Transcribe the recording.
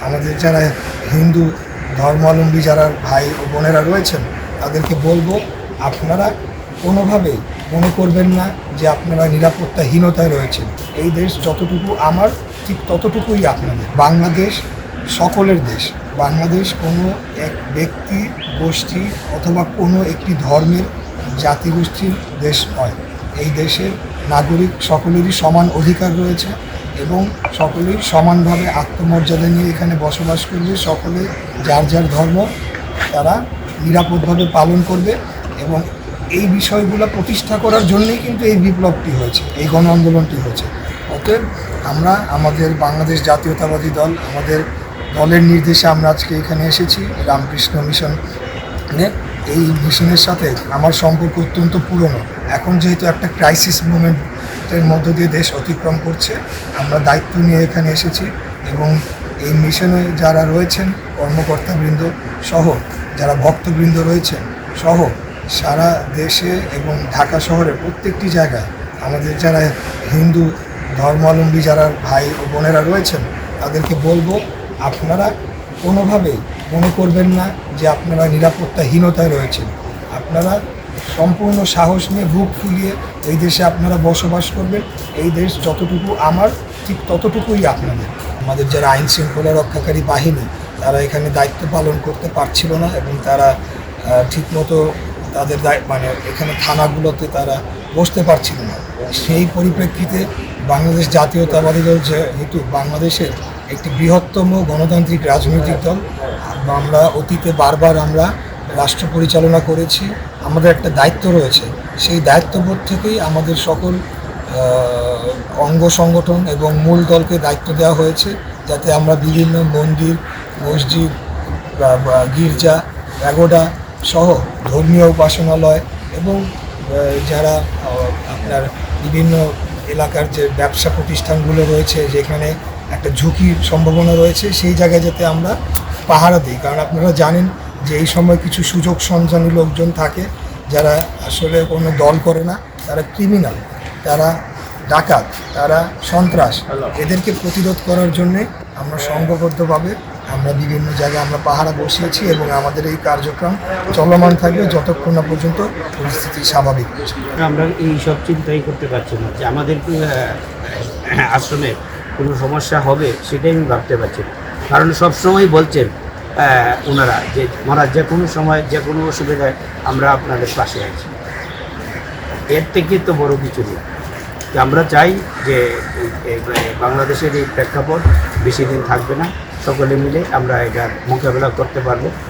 আমাদের যারা হিন্দু ধর্মাবলম্বী যারা ভাই ও বোনেরা রয়েছেন তাদেরকে বলবো, আপনারা কোনোভাবেই মনে করবেন না যে আপনারা নিরাপত্তাহীনতায় রয়েছেন। এই দেশ যতটুকু আমার, ঠিক ততটুকুই আপনাদের। বাংলাদেশ সকলের দেশ। বাংলাদেশ কোনো এক ব্যক্তি, গোষ্ঠী অথবা কোনো একটি ধর্মের জাতিগোষ্ঠীর দেশ নয়। এই দেশের নাগরিক সকলেরই সমান অধিকার রয়েছে এবং সকলেই সমানভাবে আত্মমর্যাদা নিয়ে এখানে বসবাস করবে। সকলে যার যার ধর্ম তারা নিরাপদভাবে পালন করবে এবং এই বিষয়গুলো প্রতিষ্ঠা করার জন্যই কিন্তু এই বিপ্লবটি হয়েছে, এই গণ আন্দোলনটি হয়েছে। অতএব আমরা আমাদের বাংলাদেশ জাতীয়তাবাদী দল, আমাদের দলের নির্দেশে আমরা আজকে এখানে এসেছি রামকৃষ্ণ মিশনে। এই মিশনের সাথে আমার সম্পর্ক অত্যন্ত পুরনো। এখন যেহেতু একটা ক্রাইসিস মুভমেন্টের মধ্য দিয়ে দেশ অতিক্রম করছে, আমরা দায়িত্ব নিয়ে এখানে এসেছি এবং এই মিশনে যারা রয়েছেন কর্মকর্তাবৃন্দ সহ, যারা ভক্তবৃন্দ রয়েছেন সহ, সারা দেশে এবং ঢাকা শহরের প্রত্যেকটি জায়গায় আমাদের যারা হিন্দু ধর্মাবলম্বী যারা ভাই ও বোনেরা রয়েছেন তাদেরকে বলবো, আপনারা কোনোভাবেই মনে করবেন না যে আপনারা নিরাপত্তাহীনতায় রয়েছেন। আপনারা সম্পূর্ণ সাহস নিয়ে বুক ফুলিয়ে এই দেশে আপনারা বসবাস করবেন। এই দেশ যতটুকু আমার, ঠিক ততটুকুই আপনাদের। আমাদের যারা আইন শৃঙ্খলা রক্ষাকারী বাহিনী তারা এখানে দায়িত্ব পালন করতে পারছিল না এবং তারা ঠিকমতো তাদের মানে এখানে থানাগুলোতে তারা বসতে পারছিল না। সেই পরিপ্রেক্ষিতে বাংলাদেশ জাতীয়তাবাদী দল যেহেতু বাংলাদেশের একটি বৃহত্তম গণতান্ত্রিক রাজনৈতিক দল, আমরা অতীতে বারবার আমরা রাষ্ট্র পরিচালনা করেছি, আমাদের একটা দায়িত্ব রয়েছে। সেই দায়িত্ববোধ থেকেই আমাদের সকল অঙ্গ সংগঠন এবং মূল দলকে দায়িত্ব দেওয়া হয়েছে, যাতে আমরা বিভিন্ন মন্দির, মসজিদ, গির্জা, প্যাগোডা সহ ধর্মীয় উপাসনালয় এবং যারা আপনার বিভিন্ন এলাকার যে ব্যবসা প্রতিষ্ঠানগুলো রয়েছে, যেখানে একটা ঝুঁকির সম্ভাবনা রয়েছে, সেই জায়গায় যাতে আমরা পাহারা দিই। কারণ আপনারা জানেন যে এই সময় কিছু সুযোগ সন্ধানী লোকজন থাকে যারা আসলে কোনো দল করে না, তারা ক্রিমিনাল, তারা ডাকাত, তারা সন্ত্রাস। এদেরকে প্রতিরোধ করার জন্যে আমরা সংঘবদ্ধভাবে আমরা বিভিন্ন জায়গায় আমরা পাহারা বসিয়েছি এবং আমাদের এই কার্যক্রম চলমান থাকবে যতক্ষণ না পর্যন্ত পরিস্থিতি স্বাভাবিক হচ্ছে। আমরা এই সব চিন্তাই করতে পারছি না যে আমাদের আশ্রমে কোনো সমস্যা হবে, সেটাই আমি ভাবতে পারছি না। কারণ সবসময় বলছেন ওনারা যে মহারাজ যে কোনো সময় যে কোনো অসুবিধায় আমরা আপনাদের পাশে আছি। এর থেকে তো বড় কিছু নেই। আমরা চাই যে বাংলাদেশের এই প্রেক্ষাপট বেশি দিন থাকবে না, সকলে মিলে আমরা এটার মোকাবেলা করতে পারবো।